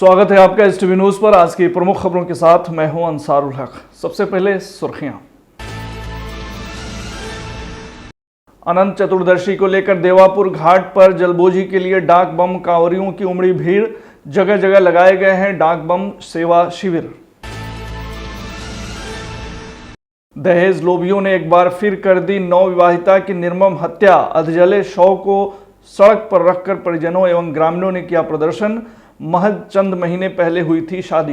स्वागत है आपका एस टीवी न्यूज पर। आज की प्रमुख खबरों के साथ मैं हूं अंसारुल हक। सबसे पहले सुर्खियां। अनंत चतुर्दशी को लेकर देवापुर घाट पर जलबोझी के लिए डाक बम कांवरियों की उमड़ी भीड़। जगह जगह लगाए गए हैं डाक बम सेवा शिविर। दहेज लोभियों ने एक बार फिर कर दी नवविवाहिता की निर्मम हत्या। अधजले शव को सड़क पर रखकर परिजनों एवं ग्रामीणों ने किया प्रदर्शन। महज चंद महीने पहले हुई थी शादी।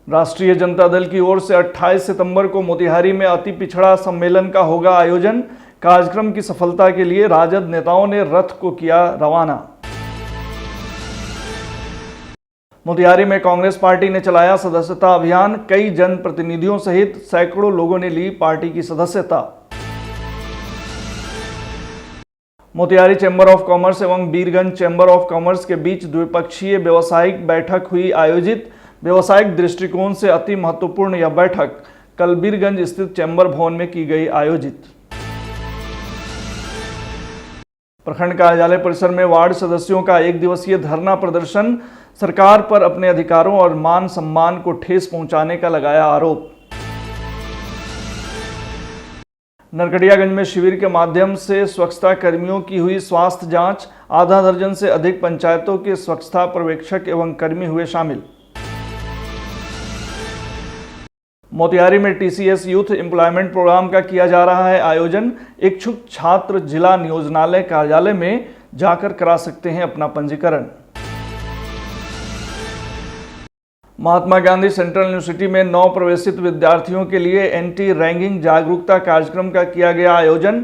राष्ट्रीय जनता दल की ओर से 28 सितंबर को मोतिहारी में अति पिछड़ा सम्मेलन का होगा आयोजन। कार्यक्रम की सफलता के लिए राजद नेताओं ने रथ को किया रवाना। मोतिहारी में कांग्रेस पार्टी ने चलाया सदस्यता अभियान। कई जनप्रतिनिधियों सहित सैकड़ों लोगों ने ली पार्टी की सदस्यता। मोतिहारी चैम्बर ऑफ कॉमर्स एवं बीरगंज चैम्बर ऑफ कॉमर्स के बीच द्विपक्षीय व्यवसायिक बैठक हुई आयोजित। व्यवसायिक दृष्टिकोण से अति महत्वपूर्ण यह बैठक कल बीरगंज स्थित चैम्बर भवन में की गई आयोजित। प्रखंड कार्यालय परिसर में वार्ड सदस्यों का एक दिवसीय धरना प्रदर्शन। सरकार पर अपने अधिकारों और मान सम्मान को ठेस पहुंचाने का लगाया आरोप। नरकटियागंज में शिविर के माध्यम से स्वच्छता कर्मियों की हुई स्वास्थ्य जांच। आधा दर्जन से अधिक पंचायतों के स्वच्छता पर्यवेक्षक एवं कर्मी हुए शामिल। मोतिहारी में टीसीएस यूथ एम्प्लॉयमेंट प्रोग्राम का किया जा रहा है आयोजन। इच्छुक छात्र जिला नियोजनालय कार्यालय में जाकर करा सकते हैं अपना पंजीकरण। महात्मा गांधी सेंट्रल यूनिवर्सिटी में नव प्रवेशित विद्यार्थियों के लिए एंटी रैंगिंग जागरूकता कार्यक्रम का किया गया आयोजन।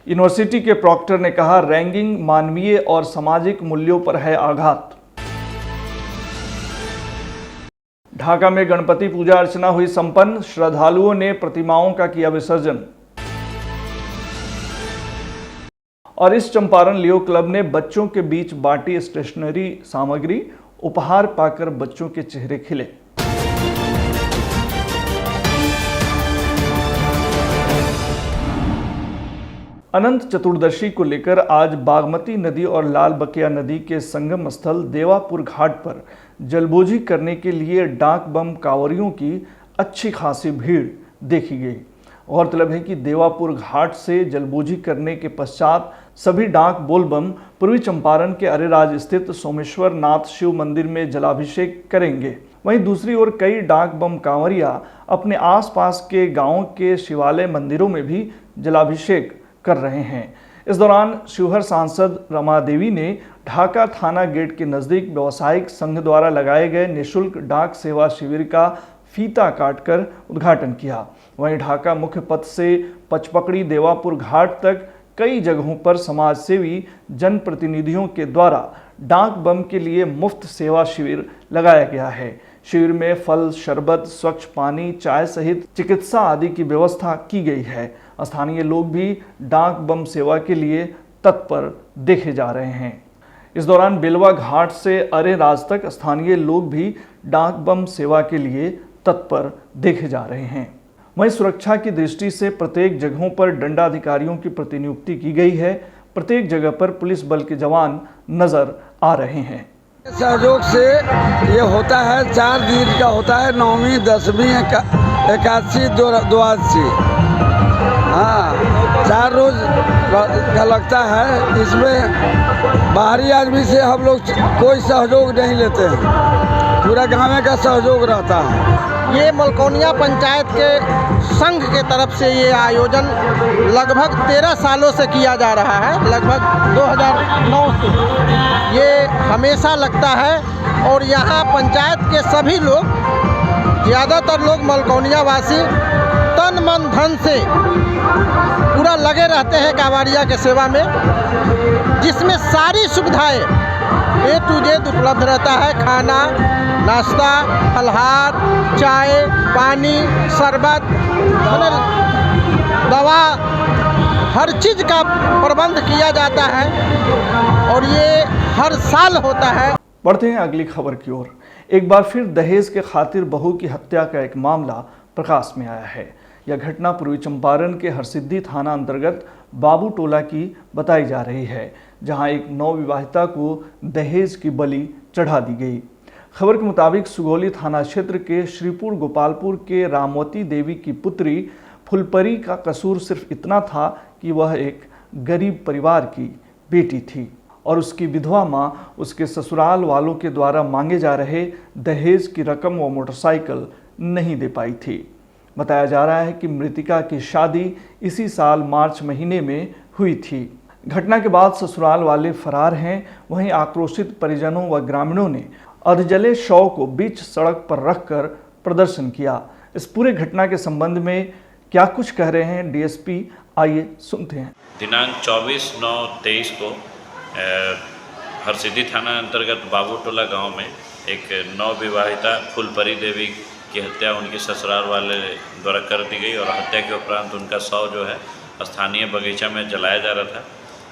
यूनिवर्सिटी के प्रॉक्टर ने कहा, रैंगिंग मानवीय और सामाजिक मूल्यों पर है आघात। ढाका में गणपति पूजा अर्चना हुई संपन्न। श्रद्धालुओं ने प्रतिमाओं का किया विसर्जन। और इस चंपारण लियो क्लब ने बच्चों के बीच बांटी स्टेशनरी सामग्री। उपहार पाकर बच्चों के चेहरे खिले। अनंत चतुर्दशी को लेकर आज बागमती नदी और लाल बकिया नदी के संगम स्थल देवापुर घाट पर जलबोझी करने के लिए डाक बम कांवरियों की अच्छी खासी भीड़ देखी गई। गौरतलब है कि देवापुर घाट से जलबोझी करने के पश्चात सभी डाक बोल बम पूर्वी चंपारण के अरेराज स्थित सोमेश्वर नाथ शिव मंदिर में जलाभिषेक करेंगे। वहीं दूसरी ओर कई डाक बम कांवरिया अपने आसपास के गांवों के शिवालय मंदिरों में भी जलाभिषेक कर रहे हैं। इस दौरान शिवहर सांसद रमा देवी ने ढाका थाना गेट के नजदीक व्यवसायिक संघ द्वारा लगाए गए निःशुल्क डाक सेवा शिविर का फीता काटकर उद्घाटन किया। वहीं ढाका मुख्य पथ से पचपकड़ी देवापुर घाट तक कई जगहों पर समाजसेवी जनप्रतिनिधियों के द्वारा डाक बम के लिए मुफ्त सेवा शिविर लगाया गया है। शिविर में फल, शरबत, स्वच्छ पानी, चाय सहित चिकित्सा आदि की व्यवस्था की गई है। स्थानीय लोग भी डाक बम सेवा के लिए तत्पर देखे जा रहे हैं। इस दौरान बेलवा घाट से अरेराज तक स्थानीय लोग भी डाक बम सेवा के लिए तत्पर देखे जा रहे हैं। वहीं सुरक्षा की दृष्टि से प्रत्येक जगहों पर दंडाधिकारियों की प्रतिनियुक्ति की गई है। प्रत्येक जगह पर पुलिस बल के जवान नजर आ रहे हैं। सहयोग से ये होता है, 4 दिन का होता है, 9वीं 10वीं 81 82। हाँ, 4 रोज का लगता है। इसमें बाहरी आदमी से हम लोग कोई सहयोग नहीं लेते हैं, पूरा गाँव का सहयोग रहता है। ये मलकोनिया पंचायत के संघ के तरफ से ये आयोजन लगभग 13 सालों से किया जा रहा है, लगभग 2009 से ये हमेशा लगता है। और यहाँ पंचायत के सभी लोग, ज़्यादातर लोग मलकोनिया वासी तन मन धन से पूरा लगे रहते हैं कांवरिया के सेवा में, जिसमें सारी सुविधाएं A to Z उपलब्ध रहता है। खाना, नाश्ता, फलहार, चाय, पानी, शरबत, दवा, हर चीज़ का प्रबंध किया जाता है और ये हर साल होता है। बढ़ते हैं अगली खबर की ओर। एक बार फिर दहेज के खातिर बहू की हत्या का एक मामला प्रकाश में आया है। यह घटना पूर्वी चंपारण के हरसिद्धि थाना अंतर्गत बाबू टोला की बताई जा रही है, जहां एक नवविवाहिता को दहेज की बलि चढ़ा दी गई। खबर के मुताबिक सुगौली थाना क्षेत्र के श्रीपुर गोपालपुर के रामवती देवी की पुत्री फुलपरी का कसूर सिर्फ इतना था कि वह एक गरीब परिवार की बेटी थी और उसकी विधवा मां उसके ससुराल वालों के द्वारा मांगे जा रहे दहेज की रकम व मोटरसाइकिल नहीं दे पाई थी। बताया जा रहा है कि मृतिका की शादी इसी साल मार्च महीने में हुई थी। घटना के बाद ससुराल वाले फरार हैं। वहीं आक्रोशित परिजनों व ग्रामीणों ने अर्धजले शव को बीच सड़क पर रखकर प्रदर्शन किया। इस पूरे घटना के संबंध में क्या कुछ कह रहे हैं डीएसपी, आइए सुनते हैं। दिनांक 24/9/23 को हरसिद्धि थाना अंतर्गत बाबूटोला गांव में एक नवविवाहिता फुलपरी देवी की हत्या उनके ससुराल वाले द्वारा कर दी गई और हत्या के उपरांत उनका शव जो है स्थानीय बगीचा में जलाया जा रहा था।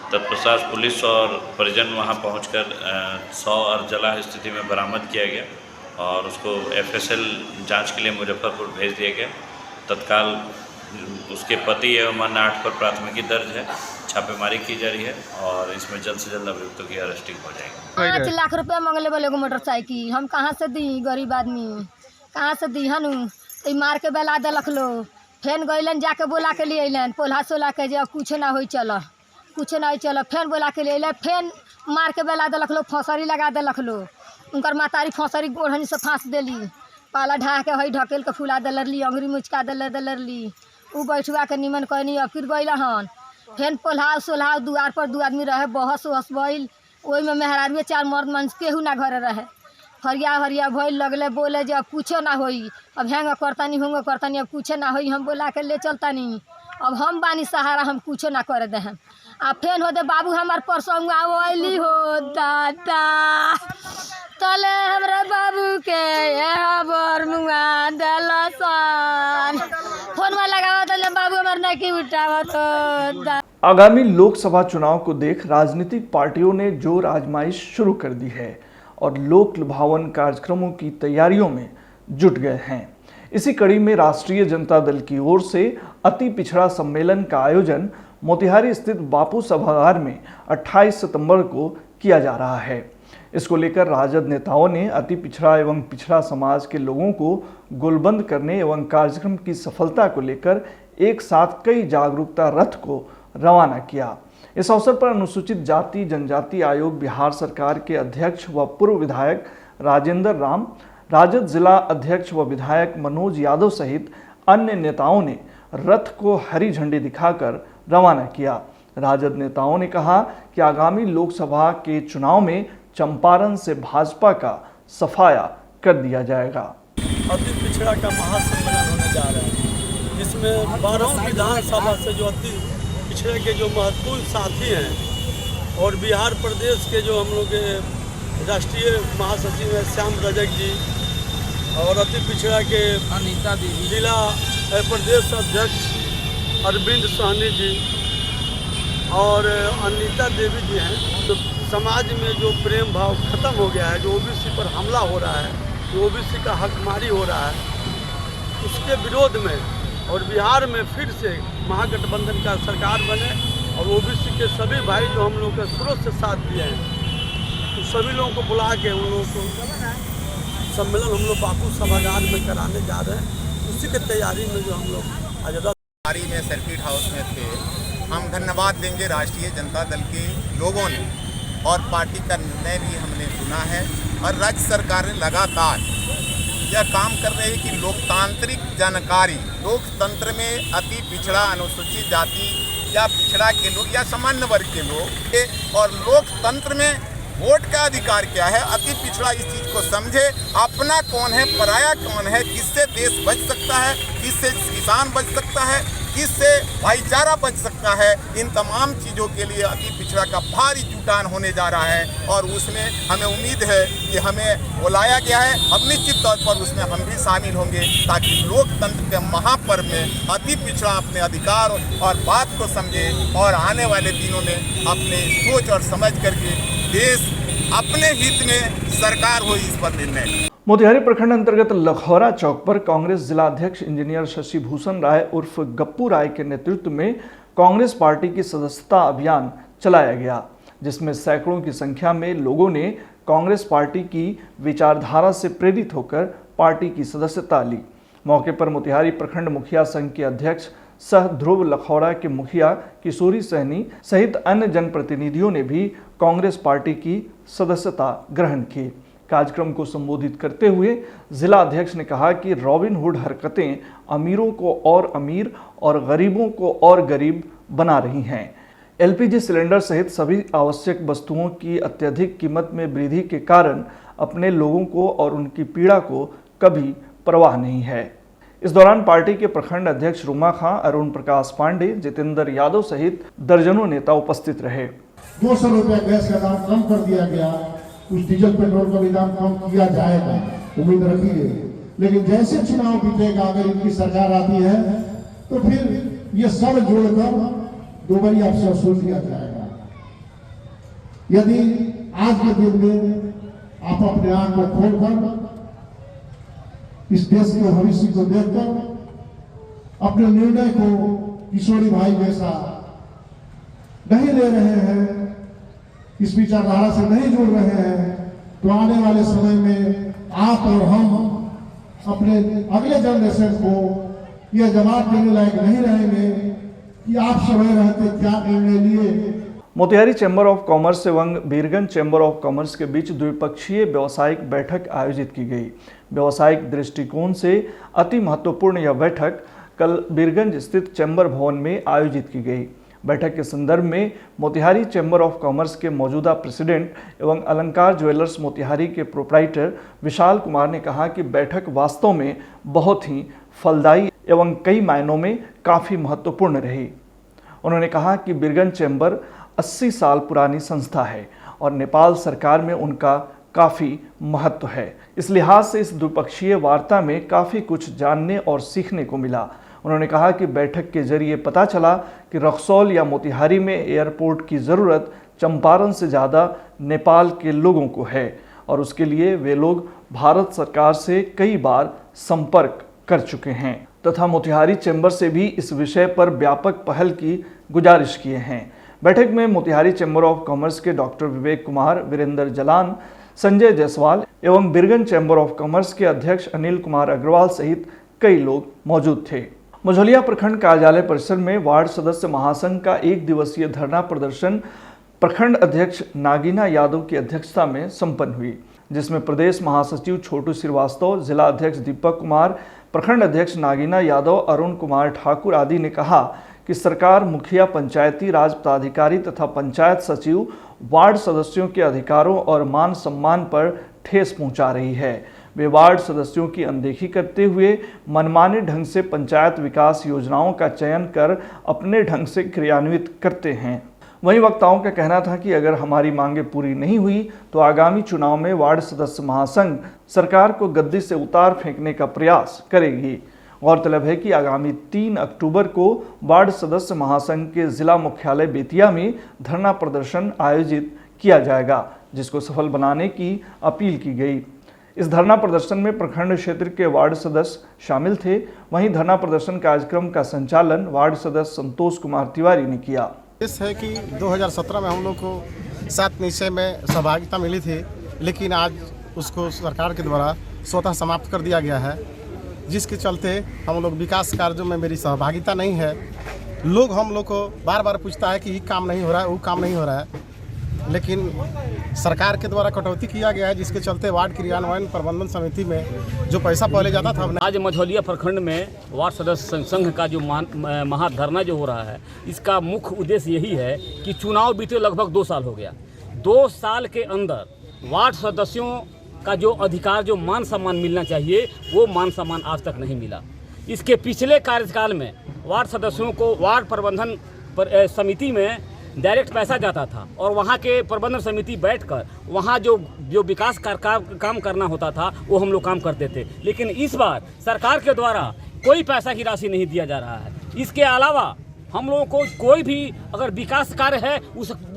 तत्पश्चात पुलिस और परिजन वहां पहुंचकर शव अर्धजला स्थिति में बरामद किया गया और उसको एफएसएल जांच के लिए मुजफ्फरपुर भेज दिया गया। तत्काल उसके पति एवं अन्य 8 पर प्राथमिकी दर्ज है, छापेमारी की जा रही है और इसमें जल्द से जल्द अभियुक्तों की अरेस्टिंग हो जाएगी। 5 लाख रुपया मांगले बोले एगो मोटरसाइकिल, हम कहाँ से दी? गरीब आदमी कहाँ से दी? हनु तो मार के बेला दिलक लो, फेन गईलन जाके बोला के लिए अलन पोल्हा सोला के जे कुछ ना हो चल, कुछ ना हो चल, फेन बोला के लिए फेन मार के बेला दिलक लो, फौसरी लगा दिलक लो। उनकर मातारी फौसरी ओढ़नी से फांस देली, पाला ढा के हई ढकेल के फुला दलरली, अंगुरी मुचका दलरली। उ बैठुआ के निमन कहनी अब फिर गई हन, फेन पोल्हा सोल्हा दुआर पर 2 आदमी रहे, बहस वहस भइल। ओहि में मेहरारुए 4 मर्द मानुष केहू ना घरे रहे। हरिया भइल, लगले बोले जे अब कुछो ना होई, अब हैंग करतानी होंगे करतानी, अब कुछ ना होई, हम बोला के ले चलतानी, अब हम बानी सहारा, हम कुछो ना करे दे। आ फेन हो दे बाबू हमार परसंग आवली हो दादा तले हमरे बाबू के बर मुआ दलसन फोन में लगावा तले बाबू हमार ना की उठावत। आगामी लोकसभा चुनाव को देख राजनीतिक पार्टियों ने जोर आजमाइश शुरू कर दी है और लोक लुभावन कार्यक्रमों की तैयारियों में जुट गए हैं। इसी कड़ी में राष्ट्रीय जनता दल की ओर से अति पिछड़ा सम्मेलन का आयोजन मोतिहारी स्थित बापू सभागार में 28 सितंबर को किया जा रहा है। इसको लेकर राजद नेताओं ने अति पिछड़ा एवं पिछड़ा समाज के लोगों को गोलबंद करने एवं कार्यक्रम की सफलता को लेकर एक साथ कई जागरूकता रथ को रवाना किया। इस अवसर पर अनुसूचित जाति जनजाति आयोग बिहार सरकार के अध्यक्ष व पूर्व विधायक राजेंद्र राम, राजद जिला अध्यक्ष व विधायक मनोज यादव सहित अन्य नेताओं ने रथ को हरी झंडी दिखाकर रवाना किया। राजद नेताओं ने कहा कि आगामी लोकसभा के चुनाव में चंपारण से भाजपा का सफाया कर दिया जाएगा। अति पिछड़ा का महासम्मेलन होने जा रहा है, जिसमें 12 विधानसभा से जो अति पिछड़े के जो महत्वपूर्ण साथी हैं और बिहार प्रदेश के जो हम लोग के राष्ट्रीय महासचिव हैं श्याम रजक जी और अति पिछड़ा के अनीता देवी जिला प्रदेश अध्यक्ष अरविंद सहनी जी और अनीता देवी जी हैं। तो समाज में जो प्रेम भाव खत्म हो गया है, जो ओबीसी पर हमला हो रहा है, जो ओबीसी का हकमारी हो रहा है, उसके विरोध में और बिहार में फिर से महागठबंधन का सरकार बने और ओबीसी के सभी भाई जो हम लोग के शुरू से साथ दिए हैं, तो सभी लोगों को बुला के उन लोगों को सम्मेलन हम लोग बापू सभागार में कराने जा रहे हैं। उसी की तैयारी में जो हम लोग आज में सर्किट हाउस में थे। हम धन्यवाद देंगे राष्ट्रीय जनता दल के लोगों ने और पार्टी का निर्णय भी हमने सुना है और राज्य सरकार ने लगातार यह काम कर रही है कि लोकतांत्रिक जानकारी, लोकतंत्र में अति पिछड़ा अनुसूचित जाति या पिछड़ा के लोग या सामान्य वर्ग के लोग और लोकतंत्र में वोट का अधिकार क्या है, अति पिछड़ा इस चीज़ को समझे, अपना कौन है पराया कौन है, किससे देश बच सकता है, किससे किसान बच सकता है, किससे भाईचारा बच सकता है। इन तमाम चीज़ों के लिए अति पिछड़ा का भारी जुटान होने जा रहा है और उसमें हमें उम्मीद है कि हमें बुलाया गया है। हम निश्चित तौर पर उसमें हम भी शामिल होंगे ताकि लोकतंत्र के महापर्व में अति पिछड़ा अपने अधिकार और बात को समझे और आने वाले दिनों में अपने सोच और समझ करके देश अपने हित में सरकार हो इस पर निर्णय। मोतिहारी प्रखंड अंतर्गत लखौरा चौक पर कांग्रेस जिला अध्यक्ष इंजीनियर शशि भूषण राय उर्फ गप्पू राय के नेतृत्व में कांग्रेस पार्टी की सदस्यता अभियान चलाया गया। जिसमें सैकड़ों की संख्या में लोगों ने कांग्रेस पार्टी की विचारधारा से प्रेरित होकर पार्टी की सदस्यता ली। मौके पर मोतिहारी प्रखंड मुखिया संघ के अध्यक्ष सह ध्रुव लखौड़ा के मुखिया किशोरी सहनी सहित अन्य जनप्रतिनिधियों ने भी कांग्रेस पार्टी की सदस्यता ग्रहण की। कार्यक्रम को संबोधित करते हुए जिला अध्यक्ष ने कहा कि रॉबिनहुड हरकतें अमीरों को और अमीर और गरीबों को और गरीब बना रही हैं। एलपीजी सिलेंडर सहित सभी आवश्यक वस्तुओं की अत्यधिक कीमत में वृद्धि के कारण अपने लोगों को और उनकी पीड़ा को कभी परवाह नहीं है। इस दौरान पार्टी के प्रखंड अध्यक्ष रुमा खां, अरुण प्रकाश पांडे, जितेंद्र यादव सहित दर्जनों नेता उपस्थित रहे। 200 रुपया गैस का दाम कम कर दिया गया, कुछ डीजल पेट्रोल का भी दाम कम किया जाएगा, उम्मीद रखिए। लेकिन जैसे चुनाव बीतेगा, अगर इनकी सरकार आती है तो फिर ये सब जोड़कर दोबारी आपसे वसूल किया जाएगा। यदि आज के दिन में आप अपने आंख को खोलकर इस देश के भविष्य को देखकर अपने निर्णय को किशोरी भाई जैसा नहीं ले रहे हैं, इस विचारधारा से नहीं जुड़ रहे हैं, तो आने वाले समय में आप और हम अपने अगले जनरेशन को यह जवाब देने लायक नहीं रहेंगे कि आप समय रहते क्या निर्णय लिए। मोतिहारी चैम्बर ऑफ कॉमर्स एवं बीरगंज चैम्बर ऑफ कॉमर्स के बीच द्विपक्षीय व्यावसायिक बैठक आयोजित की गई। व्यावसायिक दृष्टिकोण से अति महत्वपूर्ण यह बैठक कल बीरगंज स्थित चैम्बर भवन में आयोजित की गई। बैठक के संदर्भ में मोतिहारी चैम्बर ऑफ कॉमर्स के मौजूदा प्रेसिडेंट एवं अलंकार ज्वेलर्स मोतिहारी के प्रोप्राइटर विशाल कुमार ने कहा कि बैठक वास्तव में बहुत ही फलदायी एवं कई मायनों में काफ़ी महत्वपूर्ण रही। उन्होंने कहा कि बीरगंज चैम्बर 80 साल पुरानी संस्था है और नेपाल सरकार में उनका काफ़ी महत्व है। इस लिहाज से इस द्विपक्षीय वार्ता में काफ़ी कुछ जानने और सीखने को मिला। उन्होंने कहा कि बैठक के जरिए पता चला कि रक्सौल या मोतिहारी में एयरपोर्ट की ज़रूरत चंपारण से ज़्यादा नेपाल के लोगों को है और उसके लिए वे लोग भारत सरकार से कई बार संपर्क कर चुके हैं तथा मोतिहारी चैम्बर से भी इस विषय पर व्यापक पहल की गुजारिश किए हैं। बैठक में मोतिहारी चैम्बर ऑफ कॉमर्स के डॉक्टर विवेक कुमार, वीरेंद्र जलान, संजय जायसवाल एवं बीरगंज चैम्बर ऑफ कॉमर्स के अध्यक्ष अनिल कुमार अग्रवाल सहित कई लोग मौजूद थे। मझौलिया प्रखंड कार्यालय परिसर में वार्ड सदस्य महासंघ का 1 दिवसीय धरना प्रदर्शन प्रखंड अध्यक्ष नागिना यादव की अध्यक्षता में संपन्न हुई, जिसमें प्रदेश महासचिव छोटू श्रीवास्तव, जिला अध्यक्ष दीपक कुमार, प्रखंड अध्यक्ष नागिना यादव, अरुण कुमार ठाकुर आदि ने कहा कि सरकार, मुखिया, पंचायती राज पदाधिकारी तथा पंचायत सचिव वार्ड सदस्यों के अधिकारों और मान सम्मान पर ठेस पहुंचा रही है। वे वार्ड सदस्यों की अनदेखी करते हुए मनमाने ढंग से पंचायत विकास योजनाओं का चयन कर अपने ढंग से क्रियान्वित करते हैं। वहीं वक्ताओं का कहना था कि अगर हमारी मांगें पूरी नहीं हुई तो आगामी चुनाव में वार्ड सदस्य महासंघ सरकार को गद्दी से उतार फेंकने का प्रयास करेगी। गौरतलब है कि आगामी 3 अक्टूबर को वार्ड सदस्य महासंघ के जिला मुख्यालय बेतिया में धरना प्रदर्शन आयोजित किया जाएगा, जिसको सफल बनाने की अपील की गई। इस धरना प्रदर्शन में प्रखंड क्षेत्र के वार्ड सदस्य शामिल थे। वहीं धरना प्रदर्शन कार्यक्रम का संचालन वार्ड सदस्य संतोष कुमार तिवारी ने किया। इस है कि 2017 में हम लोग को 7 निश्चय में सहभागिता मिली थी, लेकिन आज उसको सरकार के द्वारा स्वतः समाप्त कर दिया गया है, जिसके चलते हम लोग विकास कार्यों में मेरी सहभागिता नहीं है। लोग हम लोग को बार बार पूछता है कि ये काम नहीं हो रहा है, वो काम नहीं हो रहा है, लेकिन सरकार के द्वारा कटौती किया गया है, जिसके चलते वार्ड क्रियान्वयन प्रबंधन समिति में जो पैसा पहले जाता था। आज मझौलिया प्रखंड में वार्ड सदस्य संघ का जो महाधरना जो हो रहा है, इसका मुख्य उद्देश्य यही है कि चुनाव बीते लगभग 2 साल हो गया। 2 साल के अंदर वार्ड सदस्यों का जो अधिकार, जो मान सम्मान मिलना चाहिए, वो मान सम्मान आज तक नहीं मिला। इसके पिछले कार्यकाल में वार्ड सदस्यों को वार्ड प्रबंधन समिति में डायरेक्ट पैसा जाता था और वहाँ के प्रबंधन समिति बैठकर वहाँ जो विकास काम करना होता था वो हम लोग काम करते थे। लेकिन इस बार सरकार के द्वारा कोई पैसा की राशि नहीं दिया जा रहा है। इसके अलावा हम लोगों को कोई भी अगर विकास कार्य है,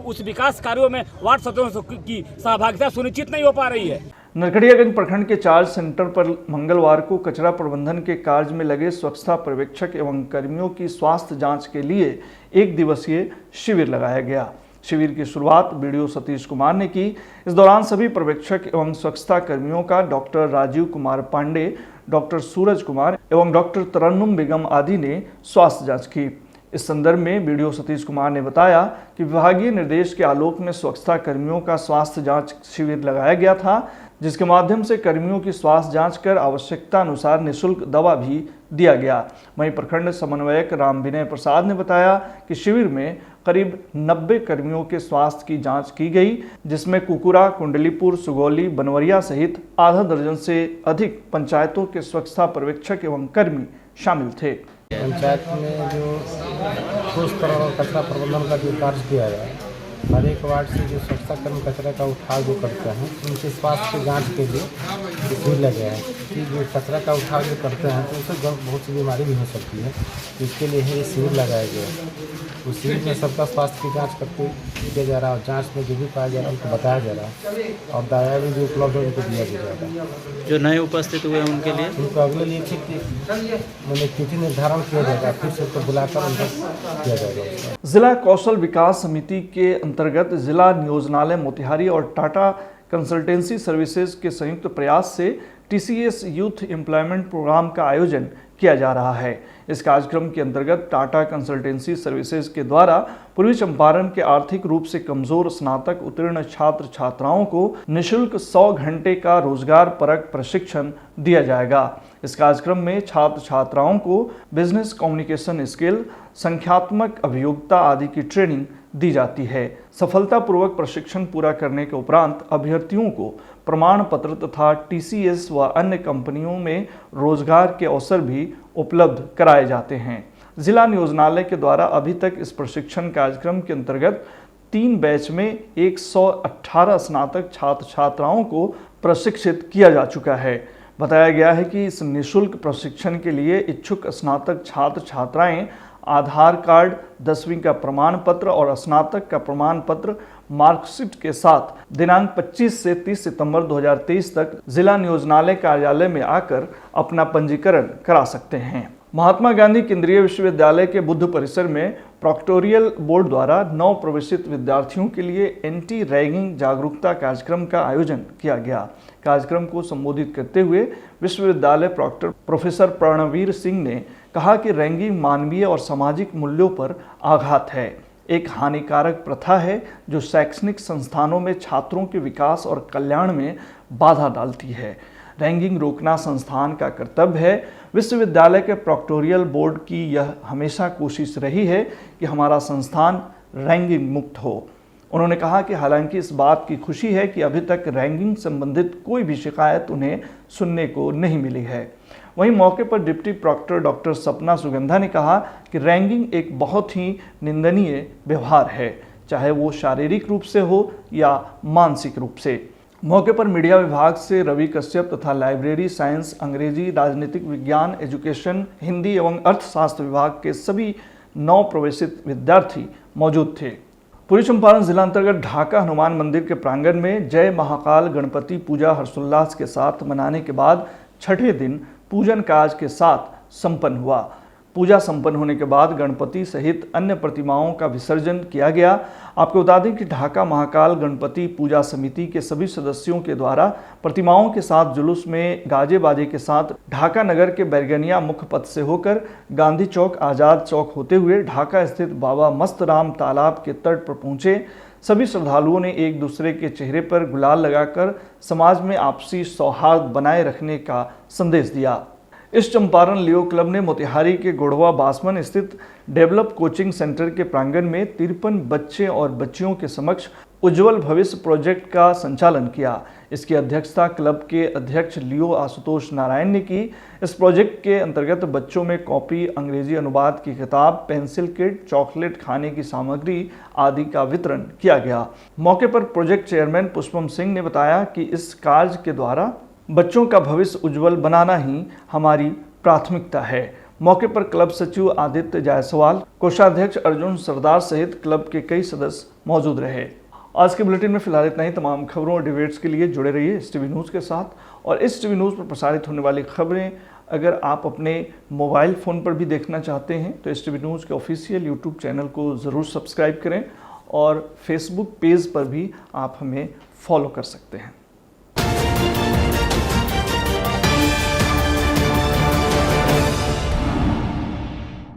उस विकास कार्यों में वार्ड सदस्यों की सहभागिता सुनिश्चित नहीं हो पा रही है। नरकटियागंज प्रखंड के चार्ज सेंटर पर मंगलवार को कचरा प्रबंधन के कार्य में लगे स्वच्छता पर्यवेक्षक एवं कर्मियों की स्वास्थ्य जांच के लिए 1 दिवसीय शिविर लगाया गया। शिविर की शुरुआत बीडीओ सतीश कुमार ने की। इस दौरान सभी पर्यवेक्षक एवं स्वच्छता कर्मियों का डॉक्टर राजीव कुमार पांडे, डॉक्टर सूरज कुमार एवं डॉक्टर तरन्नुम बेगम आदि ने स्वास्थ्य जांच की। इस संदर्भ में बीडीओ सतीश कुमार ने बताया कि विभागीय निर्देश के आलोक में स्वच्छता कर्मियों का स्वास्थ्य जांच शिविर लगाया गया था, जिसके माध्यम से कर्मियों की स्वास्थ्य जांच कर आवश्यकता अनुसार निःशुल्क दवा भी दिया गया। वहीं प्रखंड समन्वयक राम विनय प्रसाद ने बताया कि शिविर में करीब 90 कर्मियों के स्वास्थ्य की जांच की गई, जिसमें कुकुरा, कुंडलीपुर, सुगौली, बनवरिया सहित आधा दर्जन से अधिक पंचायतों के स्वच्छता पर्यवेक्षक एवं कर्मी शामिल थे। पंचायत में जो ठोस और कचरा प्रबंधन का जो कार्य किया है, हर एक वार्ड से जो स्वच्छता कर्मी कचरे का उठाव जो करते हैं उनके स्वास्थ्य की जांच के लिए शिविर लगे हैं कि जो कचरा का उठाव जो करते हैं तो उससे बहुत सी बीमारी भी हो सकती है। इसके लिए ये शिविर लगाया गया है। उस शिविर में सबका स्वास्थ्य की जांच करके किया जा रहा है और जांच में जो भी पाया जा रहा है उनको बताया जा रहा है और दवाई भी जो उपलब्ध है उनको दिया जाएगा। जो नए उपस्थित हुए हैं उनके लिए उनको अगले लिए मैंने तिथि निर्धारण किया जाएगा, फिर से उसको बुलाकर उनको किया जाएगा। जिला कौशल विकास समिति के अंतर्गत जिला नियोजनालय मोतिहारी और टाटा कंसल्टेंसी सर्विसेज के संयुक्त प्रयास से टीसीएस यूथ एम्प्लॉयमेंट प्रोग्राम का आयोजन किया जा रहा है। इस कार्यक्रम के अंतर्गत टाटा कंसल्टेंसी सर्विसेज के द्वारा पूर्वी चंपारण के आर्थिक रूप से कमजोर स्नातक उत्तीर्ण छात्र छात्राओं को निःशुल्क 100 घंटे का रोजगार परक प्रशिक्षण दिया जाएगा। इस कार्यक्रम में छात्र छात्राओं को बिजनेस कम्युनिकेशन स्किल, संख्यात्मक अभियोगिता आदि की ट्रेनिंग दी जाती है। सफलतापूर्वक प्रशिक्षण पूरा करने के उपरांत अभ्यर्थियों को प्रमाण पत्र तथा टीसीएस व अन्य कंपनियों में रोजगार के अवसर भी उपलब्ध कराए जाते हैं। जिला नियोजनालय के द्वारा अभी तक इस प्रशिक्षण कार्यक्रम के अंतर्गत 3 बैच में 118 स्नातक छात्र छात्राओं को प्रशिक्षित किया जा चुका है। बताया गया है कि इस निःशुल्क प्रशिक्षण के लिए इच्छुक स्नातक छात्र छात्राएं आधार कार्ड, 10वीं का प्रमाण पत्र और स्नातक का प्रमाण पत्र मार्कशीट के साथ दिनांक 25 से 30 सितंबर 2023 तक जिला नियोजनालय कार्यालय में आकर अपना पंजीकरण करा सकते हैं। महात्मा गांधी केंद्रीय विश्वविद्यालय के बुद्ध परिसर में प्रोक्टोरियल बोर्ड द्वारा नव प्रवेशित विद्यार्थियों के लिए एंटी रैगिंग जागरूकता कार्यक्रम का आयोजन किया गया। कार्यक्रम को संबोधित करते हुए विश्वविद्यालय प्रॉक्टर प्रोफेसर प्रणवीर सिंह ने कहा कि रैगिंग मानवीय और सामाजिक मूल्यों पर आघात है, एक हानिकारक प्रथा है जो शैक्षणिक संस्थानों में छात्रों के विकास और कल्याण में बाधा डालती है। रैगिंग रोकना संस्थान का कर्तव्य है। विश्वविद्यालय के प्रोक्टोरियल बोर्ड की यह हमेशा कोशिश रही है कि हमारा संस्थान रैगिंग मुक्त हो। उन्होंने कहा कि हालांकि इस बात की खुशी है कि अभी तक रैगिंग संबंधित कोई भी शिकायत उन्हें सुनने को नहीं मिली है। वहीं मौके पर डिप्टी प्रॉक्टर डॉक्टर सपना सुगंधा ने कहा कि रैगिंग एक बहुत ही निंदनीय व्यवहार है, चाहे वो शारीरिक रूप से हो या मानसिक रूप से। मौके पर मीडिया विभाग से रवि कश्यप तथा लाइब्रेरी साइंस, अंग्रेजी, राजनीतिक विज्ञान, एजुकेशन, हिंदी एवं अर्थशास्त्र विभाग के सभी 9 प्रवेशित विद्यार्थी मौजूद थे। पूर्वी चंपारण जिला अंतर्गत ढाका हनुमान मंदिर के प्रांगण में जय महाकाल गणपति पूजा हर्षोल्लास के साथ मनाने के बाद छठे दिन पूजन काज के साथ संपन्न हुआ। पूजा संपन्न होने के बाद गणपति सहित अन्य प्रतिमाओं का विसर्जन किया गया। आपको बता दें कि ढाका महाकाल गणपति पूजा समिति के सभी सदस्यों के द्वारा प्रतिमाओं के साथ जुलूस में गाजे बाजे के साथ ढाका नगर के बैरगनिया मुख्य पथ से होकर गांधी चौक, आज़ाद चौक होते हुए ढाका स्थित बाबा मस्तराम तालाब के तट पर पहुंचे। सभी श्रद्धालुओं ने एक दूसरे के चेहरे पर गुलाल लगाकर समाज में आपसी सौहार्द बनाए रखने का संदेश दिया। इस चंपारण लियो क्लब ने मोतिहारी के गोढ़वा बासमन स्थित डेवलप कोचिंग सेंटर के प्रांगण में 53 बच्चे और बच्चियों के समक्ष उज्जवल भविष्य प्रोजेक्ट का संचालन किया। इसकी अध्यक्षता क्लब के अध्यक्ष लियो आशुतोष नारायण ने की। इस प्रोजेक्ट के अंतर्गत बच्चों में कॉपी, अंग्रेजी अनुवाद की किताब, पेंसिल किट, चॉकलेट खाने की सामग्री आदि का वितरण किया गया। मौके पर प्रोजेक्ट चेयरमैन पुष्पम सिंह ने बताया कि इस कार्य के द्वारा बच्चों का भविष्य उज्जवल बनाना ही हमारी प्राथमिकता है। मौके पर क्लब सचिव आदित्य जायसवाल, कोषाध्यक्ष अर्जुन सरदार सहित क्लब के कई सदस्य मौजूद रहे। आज के बुलेटिन में फिलहाल इतना ही। तमाम खबरों और डिबेट्स के लिए जुड़े रहिए इस टीवी न्यूज़ के साथ। और इस टीवी न्यूज़ पर प्रसारित होने वाली खबरें अगर आप अपने मोबाइल फ़ोन पर भी देखना चाहते हैं तो इस टीवी न्यूज़ के ऑफिशियल यूट्यूब चैनल को ज़रूर सब्सक्राइब करें और फेसबुक पेज पर भी आप हमें फॉलो कर सकते हैं।